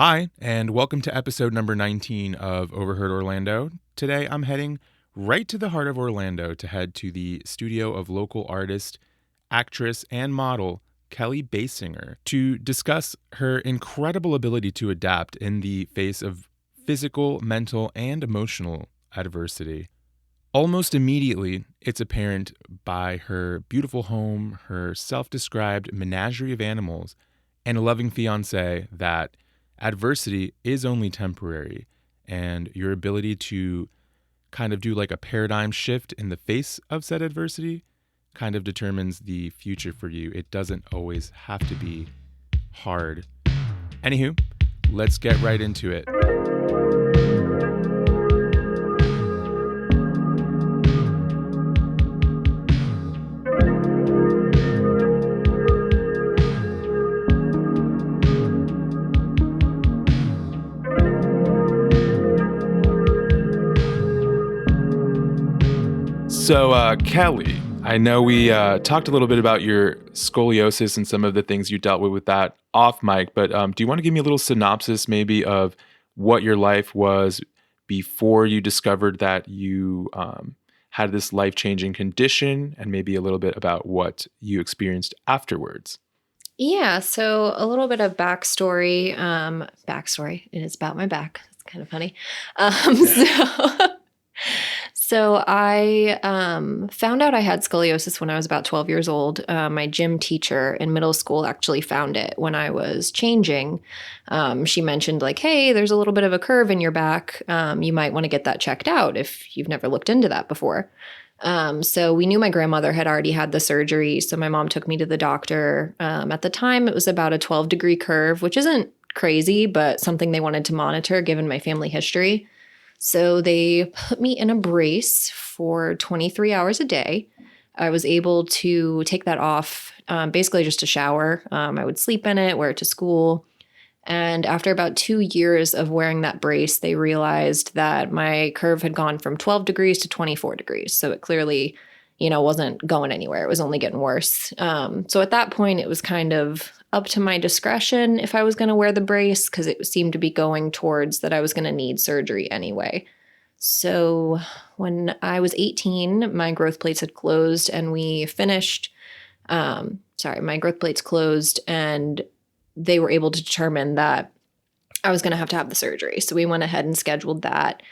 Hi, and welcome to episode number 19 of Overheard Orlando. Today I'm heading right to the heart of Orlando to head to the studio of local artist, actress, and model Kelly Baysinger to discuss her incredible ability to adapt in the face of physical, mental, and emotional adversity. Almost immediately, it's apparent by her beautiful home, her self-described menagerie of animals, and a loving fiancé that adversity is only temporary, and your ability to kind of do like a paradigm shift in the face of said adversity kind of determines the future for you. It doesn't always have to be hard. Anywho, let's get right into it. So, Kelly, I know we talked a little bit about your scoliosis and some of the things you dealt with that off mic, but do you want to give me a little synopsis maybe of what your life was before you discovered that you had this life-changing condition, and maybe a little bit about what you experienced afterwards? Yeah, so a little bit of backstory. Backstory. It is about my back. It's kind of funny. So I found out I had scoliosis when I was about 12 years old. My gym teacher in middle school actually found it when I was changing. She mentioned like, "Hey, there's a little bit of a curve in your back. You might want to get that checked out if you've never looked into that before." So we knew my grandmother had already had the surgery. So my mom took me to the doctor. At the time, it was about a 12-degree curve, which isn't crazy, but something they wanted to monitor given my family history. So they put me in a brace for 23 hours a day. I was able to take that off, basically just to shower. I would sleep in it, wear it to school. And after about 2 years of wearing that brace, they realized that my curve had gone from 12 degrees to 24 degrees. So it clearly, wasn't going anywhere. It was only getting worse. So at that point, it was kind of up to my discretion if I was going to wear the brace, because it seemed to be going towards that I was going to need surgery anyway. So when I was 18, my growth plates had closed and we finished. My growth plates closed and they were able to determine that I was going to have the surgery. So we went ahead and scheduled that,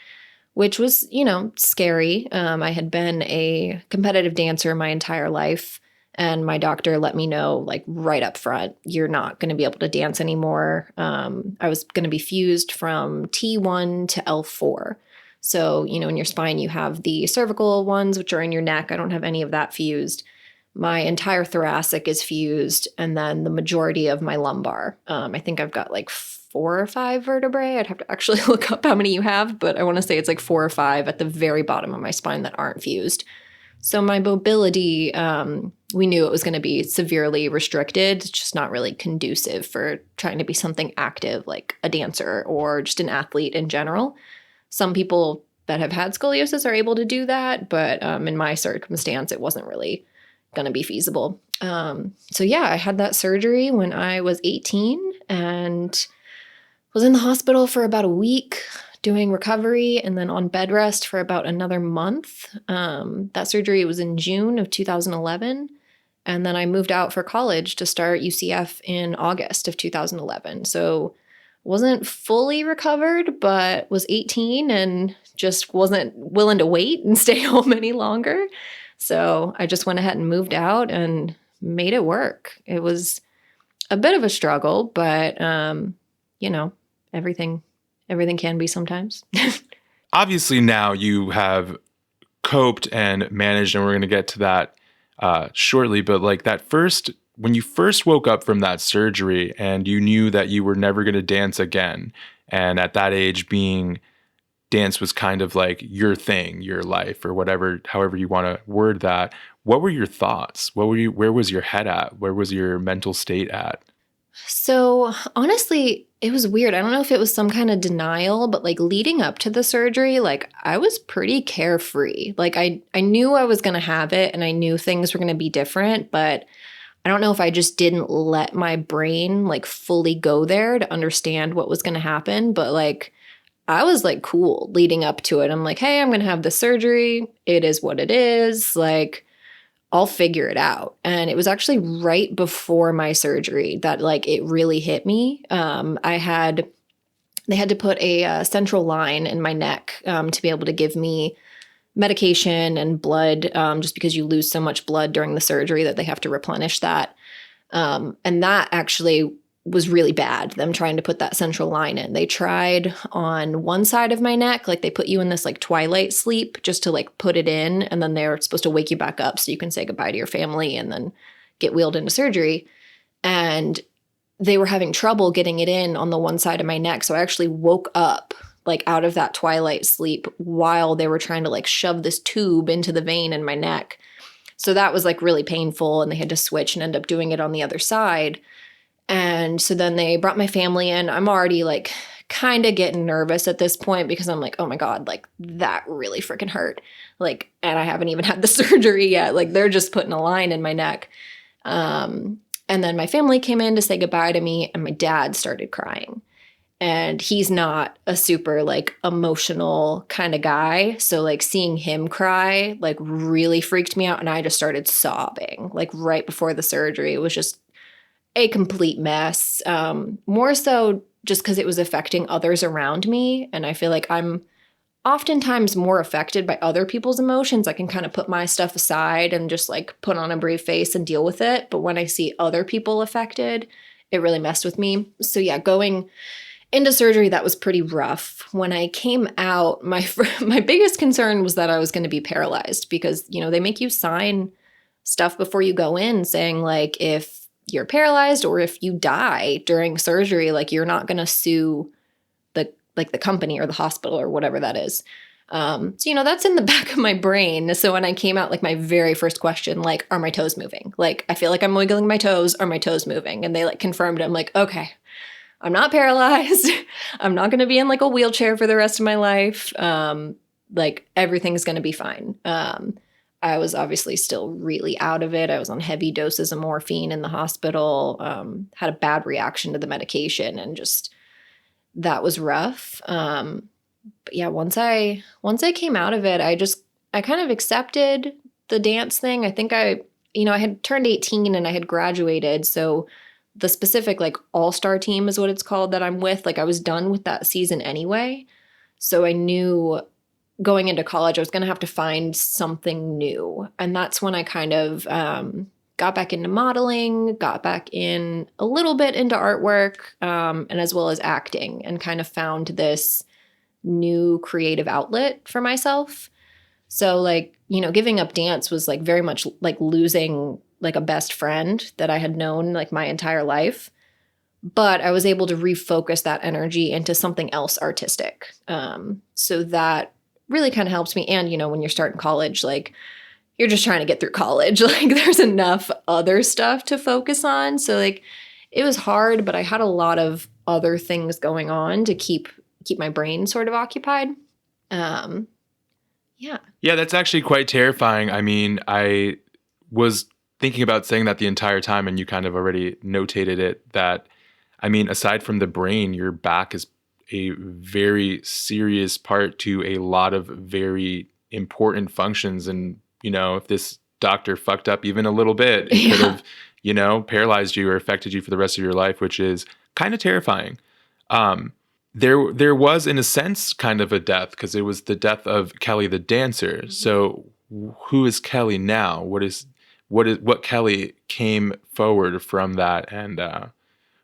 which was, scary. I had been a competitive dancer my entire life. And my doctor let me know, like, right up front, you're not going to be able to dance anymore. I was going to be fused from T1 to L4. So, in your spine, you have the cervical ones, which are in your neck. I don't have any of that fused. My entire thoracic is fused, and then the majority of my lumbar. I think I've got like 4 or 5 vertebrae. I'd have to actually look up how many you have, but I want to say it's like 4 or 5 at the very bottom of my spine that aren't fused. So my mobility, we knew it was going to be severely restricted. It's just not really conducive for trying to be something active like a dancer or just an athlete in general. Some people that have had scoliosis are able to do that, but in my circumstance, it wasn't really going to be feasible. I had that surgery when I was 18 and was in the hospital for about a week doing recovery and then on bed rest for about another month. That surgery was in June of 2011. And then I moved out for college to start UCF in August of 2011. So wasn't fully recovered, but was 18 and just wasn't willing to wait and stay home any longer. So I just went ahead and moved out and made it work. It was a bit of a struggle, but everything can be sometimes. Obviously, now you have coped and managed, and we're going to get to that shortly. But like when you first woke up from that surgery and you knew that you were never going to dance again, and at that age, dance was kind of like your thing, your life, or whatever, however you want to word that. What were your thoughts? Where was your head at? Where was your mental state at? So honestly, it was weird. I don't know if it was some kind of denial, but like leading up to the surgery, like I was pretty carefree. Like I knew I was going to have it and I knew things were going to be different, but I don't know if I just didn't let my brain like fully go there to understand what was going to happen, but like I was like cool leading up to it. I'm like, hey, I'm going to have the surgery. It is what it is. Like, I'll figure it out. And it was actually right before my surgery that like it really hit me. They had to put a central line in my neck to be able to give me medication and blood, just because you lose so much blood during the surgery that they have to replenish that. And that actually was really bad, them trying to put that central line in. They tried on one side of my neck, like they put you in this like twilight sleep just to like put it in, and then they're supposed to wake you back up so you can say goodbye to your family and then get wheeled into surgery. And they were having trouble getting it in on the one side of my neck. So I actually woke up like out of that twilight sleep while they were trying to like shove this tube into the vein in my neck. So that was like really painful, and they had to switch and end up doing it on the other side. And so then they brought my family in. I'm already like kind of getting nervous at this point because I'm like, oh my God, like that really freaking hurt. Like, and I haven't even had the surgery yet. Like they're just putting a line in my neck. And then my family came in to say goodbye to me, and my dad started crying. And he's not a super like emotional kind of guy. So like seeing him cry like really freaked me out. And I just started sobbing like right before the surgery. It was just a complete mess. More so just because it was affecting others around me. And I feel like I'm oftentimes more affected by other people's emotions. I can kind of put my stuff aside and just like put on a brave face and deal with it. But when I see other people affected, it really messed with me. So yeah, going into surgery, that was pretty rough. When I came out, my biggest concern was that I was going to be paralyzed because, you know, they make you sign stuff before you go in saying like if you're paralyzed or if you die during surgery, like you're not going to sue the company or the hospital or whatever that is. So, you know, that's in the back of my brain. So when I came out, like my very first question, like, are my toes moving? Like, I feel like I'm wiggling my toes. Are my toes moving? And they like confirmed it. I'm like, okay, I'm not paralyzed. I'm not going to be in like a wheelchair for the rest of my life. Like everything's going to be fine. I was obviously still really out of it. I was on heavy doses of morphine in the hospital, had a bad reaction to the medication, and just that was rough. But yeah, once I came out of it, I kind of accepted the dance thing. I think I had turned 18 and I had graduated. So the specific like all-star team is what it's called that I'm with. Like I was done with that season anyway. So I knew going into college, I was going to have to find something new. And that's when I kind of got back into modeling, got back in a little bit into artwork, and as well as acting, and kind of found this new creative outlet for myself. So like, you know, giving up dance was like very much like losing like a best friend that I had known like my entire life. But I was able to refocus that energy into something else artistic. So that really kind of helps me. And, you know, when you're starting college, like you're just trying to get through college. Like there's enough other stuff to focus on. So like it was hard, but I had a lot of other things going on to keep my brain sort of occupied. Yeah. Yeah, that's actually quite terrifying. I mean, I was thinking about saying that the entire time, and you kind of already notated it, that, I mean, aside from the brain, your back is a very serious part to a lot of very important functions. And, you know, if this doctor fucked up even a little bit, it could have, you know, paralyzed you or affected you for the rest of your life, which is kind of terrifying. There was, in a sense, kind of a death, because it was the death of Kelly the dancer. Mm-hmm. So who is Kelly now? What Kelly came forward from that, and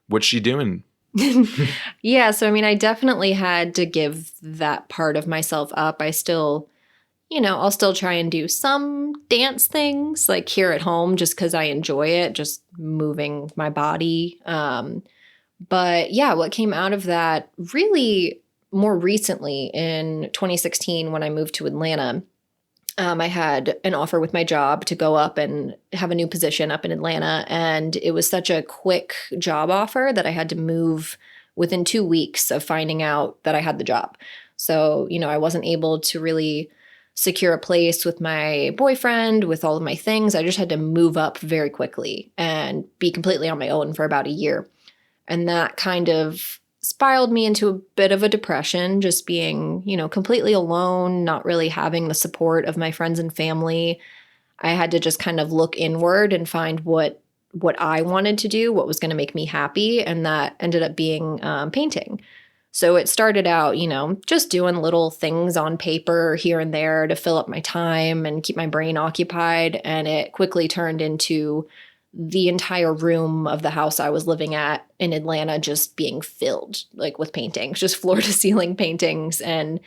what's she doing? Yeah, so I mean, I definitely had to give that part of myself up. I still, you know, I'll still try and do some dance things like here at home just because I enjoy it, just moving my body. But yeah, what came out of that really more recently in 2016 when I moved to Atlanta, I had an offer with my job to go up and have a new position up in Atlanta. And it was such a quick job offer that I had to move within 2 weeks of finding out that I had the job. So, you know, I wasn't able to really secure a place with my boyfriend, with all of my things. I just had to move up very quickly and be completely on my own for about a year. And that kind of spiraled me into a bit of a depression, just being, completely alone, not really having the support of my friends and family. I had to just kind of look inward and find what I wanted to do, what was going to make me happy. And that ended up being painting. So it started out, just doing little things on paper here and there to fill up my time and keep my brain occupied. And it quickly turned into the entire room of the house I was living at in Atlanta just being filled like with paintings, just floor to ceiling paintings. And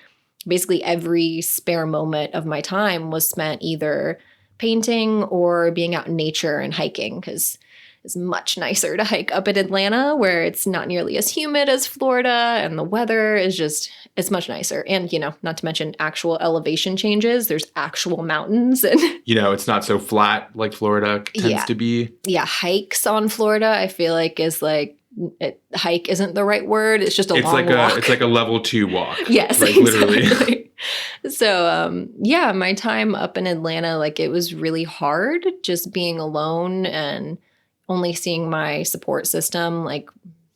basically every spare moment of my time was spent either painting or being out in nature and hiking, because it's much nicer to hike up in Atlanta where it's not nearly as humid as Florida and the weather is just, it's much nicer. And, not to mention actual elevation changes. There's actual mountains and It's not so flat like Florida tends to be. Yeah, hikes on Florida I feel like is like, hike isn't the right word. It's just a long walk. It's like a level 2 walk. Yes, like exactly. Literally. So, my time up in Atlanta, like it was really hard just being alone and only seeing my support system like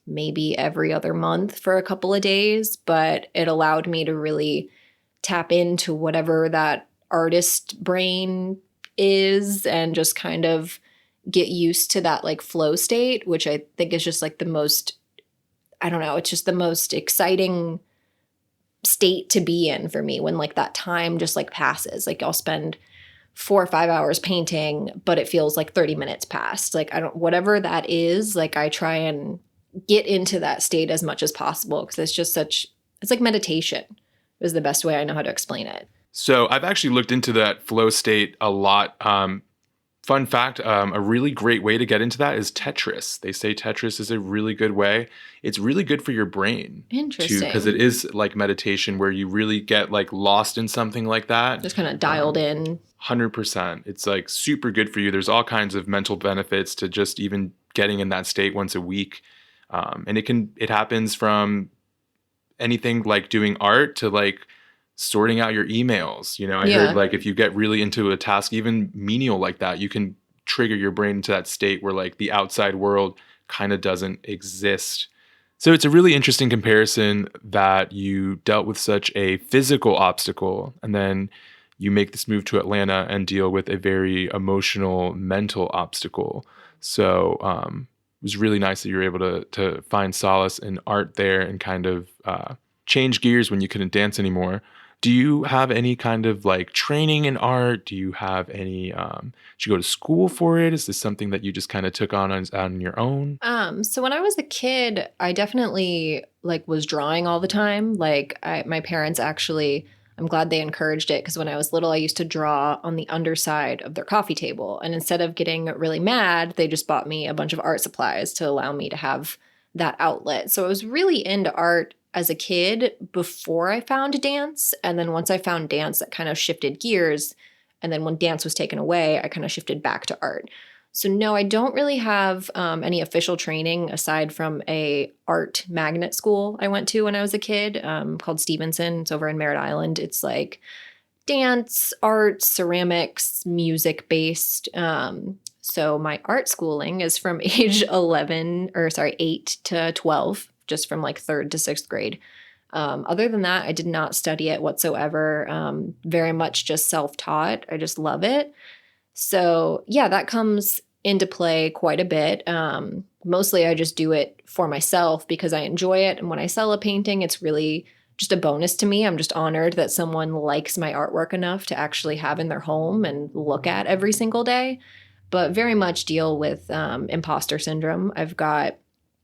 maybe every other month for a couple of days. But it allowed me to really tap into whatever that artist brain is and just kind of get used to that like flow state, which I think is just like the most, I don't know, it's just the most exciting state to be in for me when like that time just like passes. Like I'll spend 4 or 5 hours painting, but it feels like 30 minutes passed. Like whatever that is, like I try and get into that state as much as possible because it's just it's like meditation is the best way I know how to explain it. So I've actually looked into that flow state a lot. Fun fact, a really great way to get into that is Tetris. They say Tetris is a really good way. It's really good for your brain. Interesting. Because it is like meditation where you really get like lost in something like that. Just kind of dialed in. 100%. It's like super good for you. There's all kinds of mental benefits to just even getting in that state once a week. And it happens from anything like doing art to like sorting out your emails. I heard like if you get really into a task, even menial like that, you can trigger your brain into that state where like the outside world kind of doesn't exist. So it's a really interesting comparison that you dealt with such a physical obstacle and then you make this move to Atlanta and deal with a very emotional, mental obstacle. So it was really nice that you were able to find solace in art there and kind of change gears when you couldn't dance anymore. Do you have any kind of like training in art? Do you have any, did you go to school for it? Is this something that you just kind of took on your own? So when I was a kid, I definitely like was drawing all the time. Like my parents actually, I'm glad they encouraged it because when I was little, I used to draw on the underside of their coffee table. And instead of getting really mad, they just bought me a bunch of art supplies to allow me to have that outlet. So I was really into art as a kid before I found dance. And then once I found dance, that kind of shifted gears. And then when dance was taken away, I kind of shifted back to art. So no, I don't really have any official training aside from a art magnet school I went to when I was a kid called Stevenson. It's over in Merritt Island. It's like dance, art, ceramics, music based. So my art schooling is from age 8 to 12. Just from like 3rd to 6th grade. Other than that, I did not study it whatsoever. Very much just self-taught. I just love it. So yeah, that comes into play quite a bit. Mostly I just do it for myself because I enjoy it. And when I sell a painting, it's really just a bonus to me. I'm just honored that someone likes my artwork enough to actually have in their home and look at every single day. But very much deal with imposter syndrome. I've got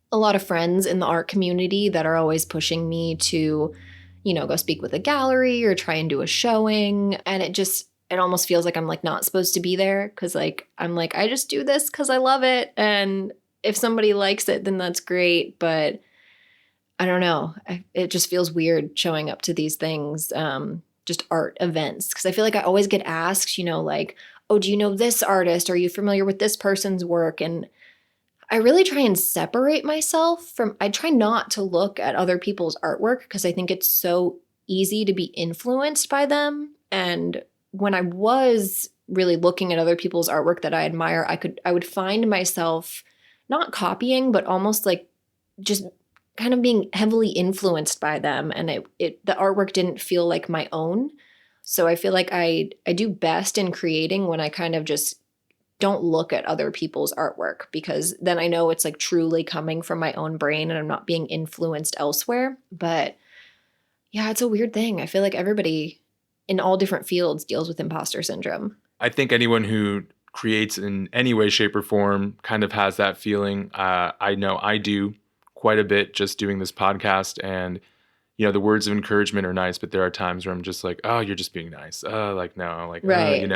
a lot of friends in the art community that are always pushing me to, go speak with a gallery or try and do a showing. And it almost feels like I'm like not supposed to be there because like, I'm like, I just do this because I love it. And if somebody likes it, then that's great. But I don't know. It just feels weird showing up to these things, just art events. Because I feel like I always get asked, like, oh, do you know this artist? Are you familiar with this person's work? And I really try and separate myself I try not to look at other people's artwork because I think it's so easy to be influenced by them. And when I was really looking at other people's artwork that I admire, I would find myself not copying, but almost like just kind of being heavily influenced by them. And the artwork didn't feel like my own. So I feel like I do best in creating when I kind of just don't look at other people's artwork, because then I know it's like truly coming from my own brain and I'm not being influenced elsewhere. But yeah, it's a weird thing. I feel like everybody in all different fields deals with imposter syndrome. I think anyone who creates in any way, shape, or form kind of has that feeling. I know I do quite a bit just doing this podcast, and the words of encouragement are nice, but there are times where I'm just like, oh, you're just being nice. Like, no, like, Right.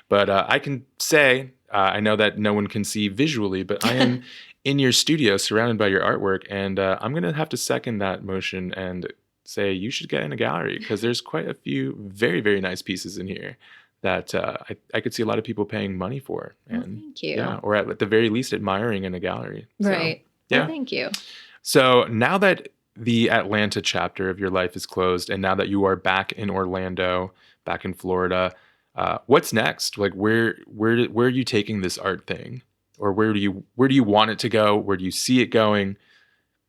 But I can say, I know that no one can see visually, but I am in your studio surrounded by your artwork, and I'm going to have to second that motion and say you should get in a gallery, because there's quite a few very, very nice pieces in here that I could see a lot of people paying money for. And thank you. Yeah, or at the very least admiring in a gallery. Right. So, yeah. Well, thank you. So now that the Atlanta chapter of your life is closed, and now that you are back in Orlando, back in Florida, what's next? Like, where are you taking this art thing, or where do you want it to go? Where do you see it going?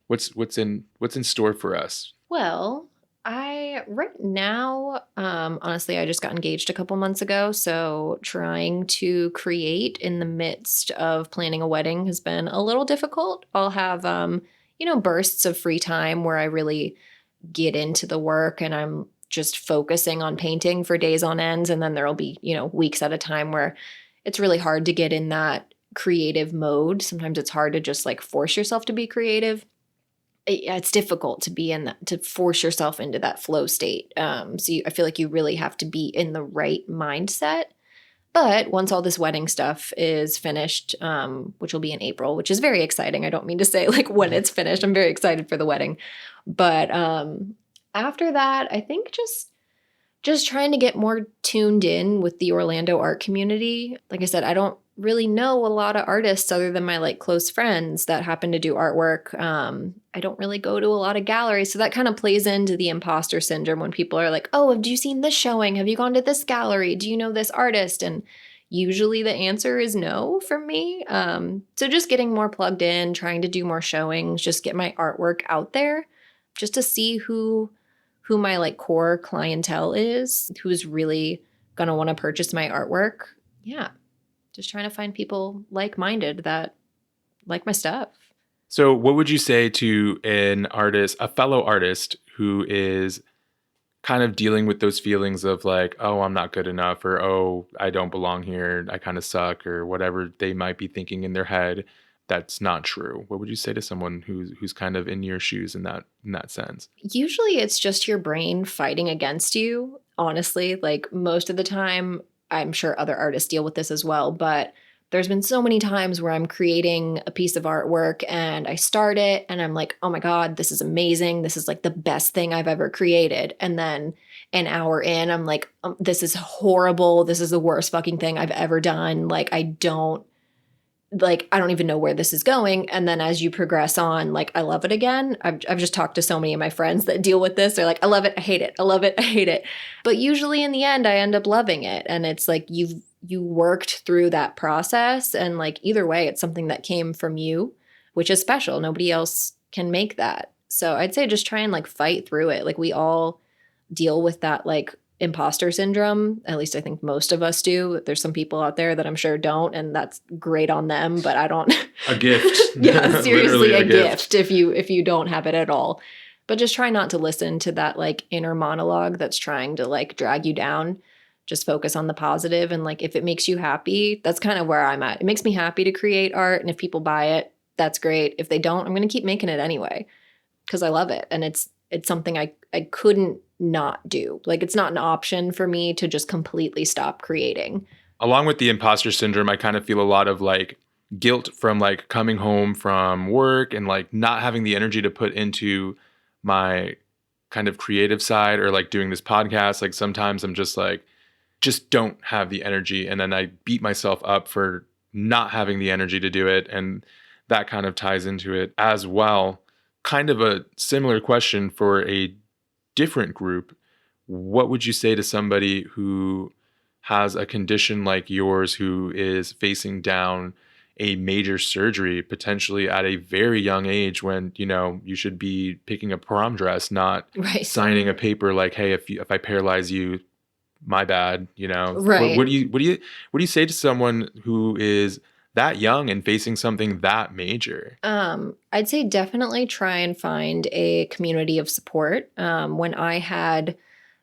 What's in store for us? Well, right now, honestly, I just got engaged a couple months ago. So trying to create in the midst of planning a wedding has been a little difficult. I'll have, bursts of free time where I really get into the work and I'm just focusing on painting for days on ends. And then there'll be, weeks at a time where it's really hard to get in that creative mode. Sometimes it's hard to just like force yourself to be creative. It's difficult to be in that, to force yourself into that flow state. I feel like you really have to be in the right mindset. But once all this wedding stuff is finished, which will be in April, which is very exciting. I don't mean to say like when it's finished. I'm very excited for the wedding. But after that, I think just trying to get more tuned in with the Orlando art community. Like I said, I don't really know a lot of artists other than my like close friends that happen to do artwork. I don't really go to a lot of galleries. So that kind of plays into the imposter syndrome when people are like, oh, have you seen this showing? Have you gone to this gallery? Do you know this artist? And usually the answer is no for me. So just getting more plugged in, trying to do more showings, just get my artwork out there just to see who my like core clientele is, who's really going to want to purchase my artwork. Yeah. Just trying to find people like-minded that like my stuff. So what would you say to a fellow artist who is kind of dealing with those feelings of like, oh, I'm not good enough, or, oh, I don't belong here, I kind of suck, or whatever they might be thinking in their head that's not true? What would you say to someone who's kind of in your shoes in that sense? Usually it's just your brain fighting against you, honestly. Like most of the time, I'm sure other artists deal with this as well, but there's been so many times where I'm creating a piece of artwork and I start it and I'm like, oh my God, this is amazing. This is like the best thing I've ever created. And then an hour in, I'm like, this is horrible. This is the worst fucking thing I've ever done. Like, I don't even know where this is going. And then as you progress on, like, I love it again. I've just talked to so many of my friends that deal with this. They're like, I love it. I hate it. I love it. I hate it. But usually in the end, I end up loving it. And it's like, you worked through that process. And like, either way, it's something that came from you, which is special. Nobody else can make that. So I'd say just try and like fight through it. Like we all deal with that, like, imposter syndrome. At least I think most of us do. There's some people out there that I'm sure don't, and that's great on them, but I don't. A gift. Yeah, seriously, a gift if you don't have it at all. But just try not to listen to that like inner monologue that's trying to like drag you down. Just focus on the positive, and like if it makes you happy, that's kind of where I'm at. It makes me happy to create art, and if people buy it, that's great. If they don't, I'm going to keep making it anyway because I love it, and it's something I couldn't not do. Like, it's not an option for me to just completely stop creating. Along with the imposter syndrome, I kind of feel a lot of like guilt from like coming home from work and like not having the energy to put into my kind of creative side, or like doing this podcast. Like sometimes I'm just like, just don't have the energy. And then I beat myself up for not having the energy to do it. And that kind of ties into it as well. Kind of a similar question for a different group. what would you say to somebody who has a condition like yours, who is facing down a major surgery potentially at a very young age, when you should be picking a prom dress, not Right. signing a paper like, hey, if I paralyze you, my bad. What Right. do you say to someone who is that young and facing something that major? I'd say definitely try and find a community of support. When I had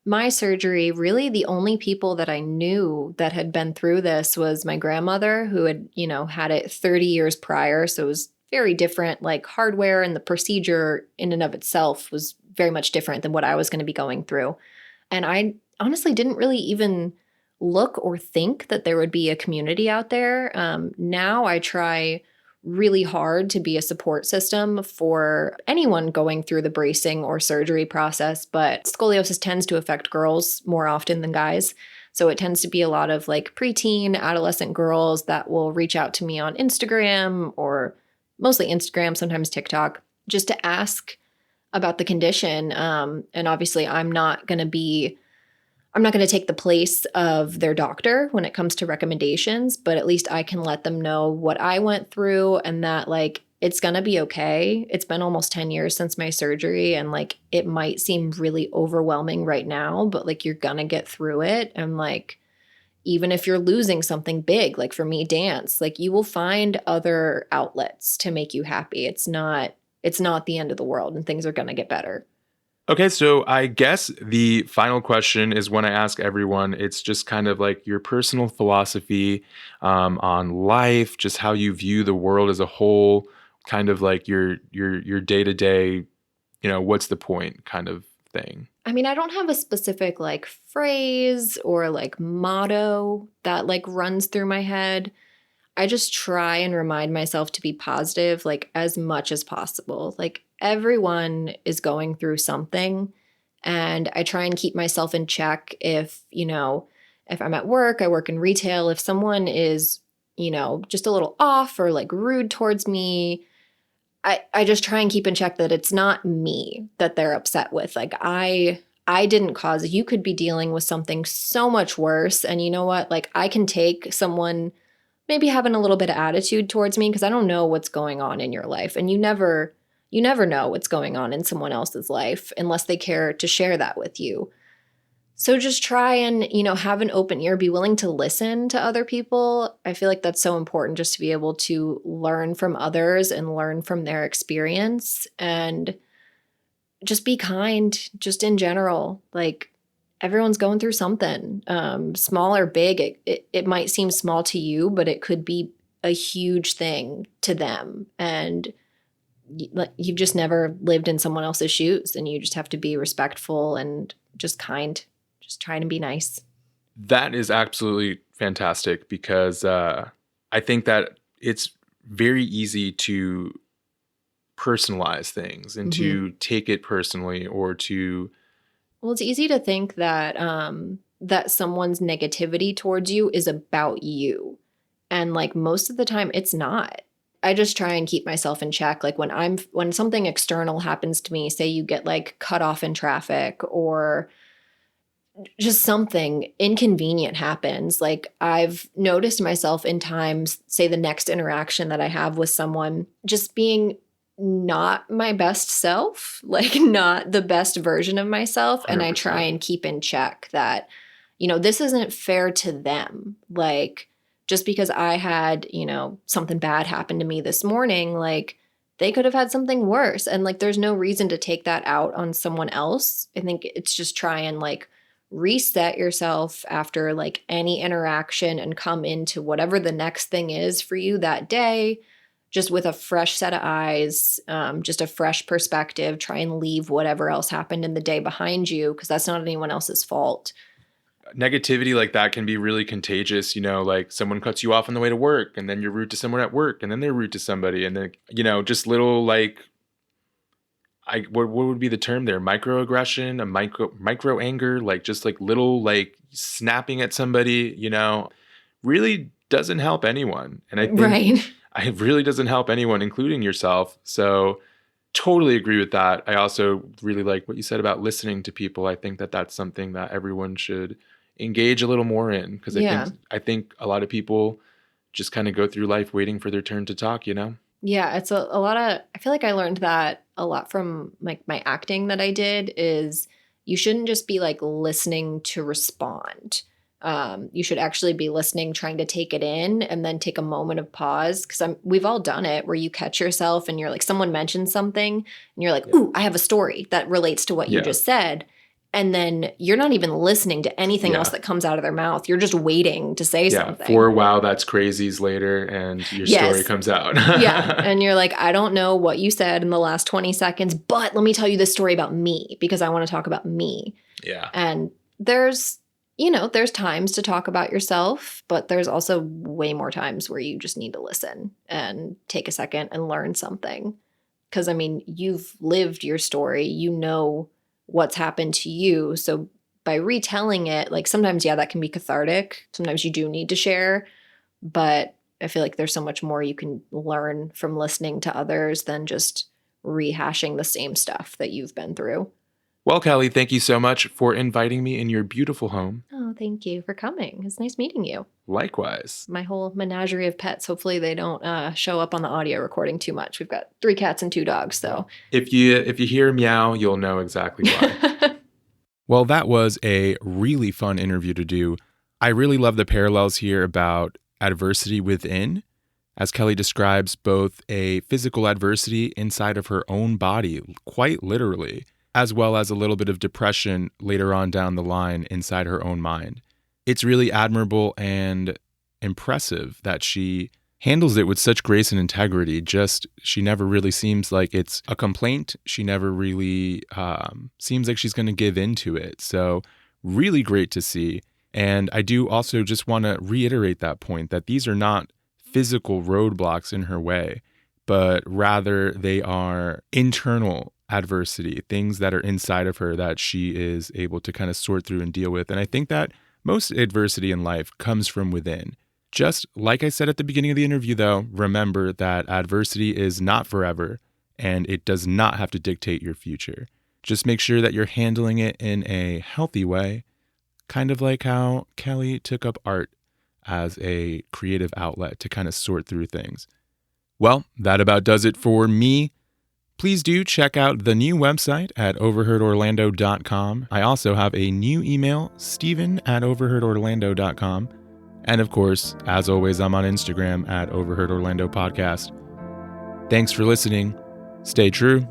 my surgery, really the only people that I knew that had been through this was my grandmother, who had, had it 30 years prior. So it was very different, like hardware, and the procedure in and of itself was very much different than what I was going to be going through. And I honestly didn't really even look or think that there would be a community out there. Now I try really hard to be a support system for anyone going through the bracing or surgery process, but scoliosis tends to affect girls more often than guys. So it tends to be a lot of like preteen, adolescent girls that will reach out to me on Instagram, or mostly Instagram, sometimes TikTok, just to ask about the condition. And obviously, I'm not going to take the place of their doctor when it comes to recommendations, but at least I can let them know what I went through, and that like it's going to be okay. It's been almost 10 years since my surgery, and like it might seem really overwhelming right now, but like you're going to get through it. And like even if you're losing something big, like for me, dance, like you will find other outlets to make you happy. It's not the end of the world, and things are going to get better. Okay, so I guess the final question is one I ask everyone. It's just kind of like your personal philosophy on life, just how you view the world as a whole, kind of like your day to day, what's the point kind of thing. I mean, I don't have a specific like phrase or like motto that like runs through my head. I just try and remind myself to be positive like as much as possible. Like everyone is going through something, and I try and keep myself in check if I'm at work, I work in retail, if someone is, just a little off or like rude towards me, I just try and keep in check that it's not me that they're upset with. Like I didn't cause it. You could be dealing with something so much worse. And you know what? Like I can take someone maybe having a little bit of attitude towards me because I don't know what's going on in your life. And you never know what's going on in someone else's life unless they care to share that with you. So just try and, have an open ear, be willing to listen to other people. I feel like that's so important, just to be able to learn from others and learn from their experience, and just be kind, just in general. Like everyone's going through something, small or big. It might seem small to you, but it could be a huge thing to them. And you've just never lived in someone else's shoes, and you just have to be respectful and just kind. Just trying to be nice. That is absolutely fantastic, because I think that it's very easy to personalize things and Mm-hmm. to take it personally, or to Well, it's easy to think that that someone's negativity towards you is about you. And like most of the time it's not. I just try and keep myself in check. Like when something external happens to me, say you get like cut off in traffic, or just something inconvenient happens. Like I've noticed myself in times, say the next interaction that I have with someone, just being not my best self, like not the best version of myself. And I try 100%. and keep in check that, this isn't fair to them. Like just because I had, something bad happen to me this morning, like they could have had something worse. And like there's no reason to take that out on someone else. I think it's just try and like reset yourself after like any interaction and come into whatever the next thing is for you that day, just with a fresh set of eyes, just a fresh perspective. Try and leave whatever else happened in the day behind you, because that's not anyone else's fault. Negativity like that can be really contagious. Like someone cuts you off on the way to work, and then you're rude to someone at work, and then they're rude to somebody, and then just little like, what would be the term there? Microaggression, a micro anger, like just like little like snapping at somebody, really doesn't help anyone. And I think Right. it really doesn't help anyone, including yourself. So totally agree with that. I also really like what you said about listening to people. I think that that's something that everyone should engage a little more in, because Yeah. I think a lot of people just kind of go through life waiting for their turn to talk, you know? Yeah, it's a lot of, I feel like I learned that a lot from like my acting that I did is you shouldn't just be like listening to respond. You should actually be listening, trying to take it in, and then take a moment of pause. Because we've all done it, where you catch yourself and you're like, someone mentions something, and you're like, Yeah. "Ooh, I have a story that relates to what you Yeah. just said," and then you're not even listening to anything Yeah. else that comes out of their mouth. You're just waiting to say Yeah. something. 4 wow, that's crazies later, and your story Yes. comes out. Yeah. And you're like, I don't know what you said in the last 20 seconds, but let me tell you this story about me because I want to talk about me. Yeah. And there's times to talk about yourself, but there's also way more times where you just need to listen and take a second and learn something. Because, I mean, you've lived your story, you know what's happened to you. So by retelling it, like sometimes, yeah, that can be cathartic. Sometimes you do need to share, but I feel like there's so much more you can learn from listening to others than just rehashing the same stuff that you've been through. Well, Kelly, thank you so much for inviting me in your beautiful home. Oh, thank you for coming. It's nice meeting you. Likewise. My whole menagerie of pets. Hopefully they don't show up on the audio recording too much. We've got 3 cats and 2 dogs, so. If you hear meow, you'll know exactly why. Well, that was a really fun interview to do. I really love the parallels here about adversity within, as Kelly describes both a physical adversity inside of her own body, quite literally, as well as a little bit of depression later on down the line inside her own mind. It's really admirable and impressive that she handles it with such grace and integrity. She never really seems like it's a complaint. She never really seems like she's going to give into it. So really great to see. And I do also just want to reiterate that point that these are not physical roadblocks in her way, but rather they are internal adversity, things that are inside of her that she is able to kind of sort through and deal with. And I think that most adversity in life comes from within. Just like I said at the beginning of the interview, though, remember that adversity is not forever and it does not have to dictate your future. Just make sure that you're handling it in a healthy way, kind of like how Kelly took up art as a creative outlet to kind of sort through things. Well, that about does it for me. Please do check out the new website at overheardorlando.com. I also have a new email, steven@overheardorlando.com. And of course, as always, I'm on Instagram at overheardorlandopodcast. Thanks for listening. Stay true.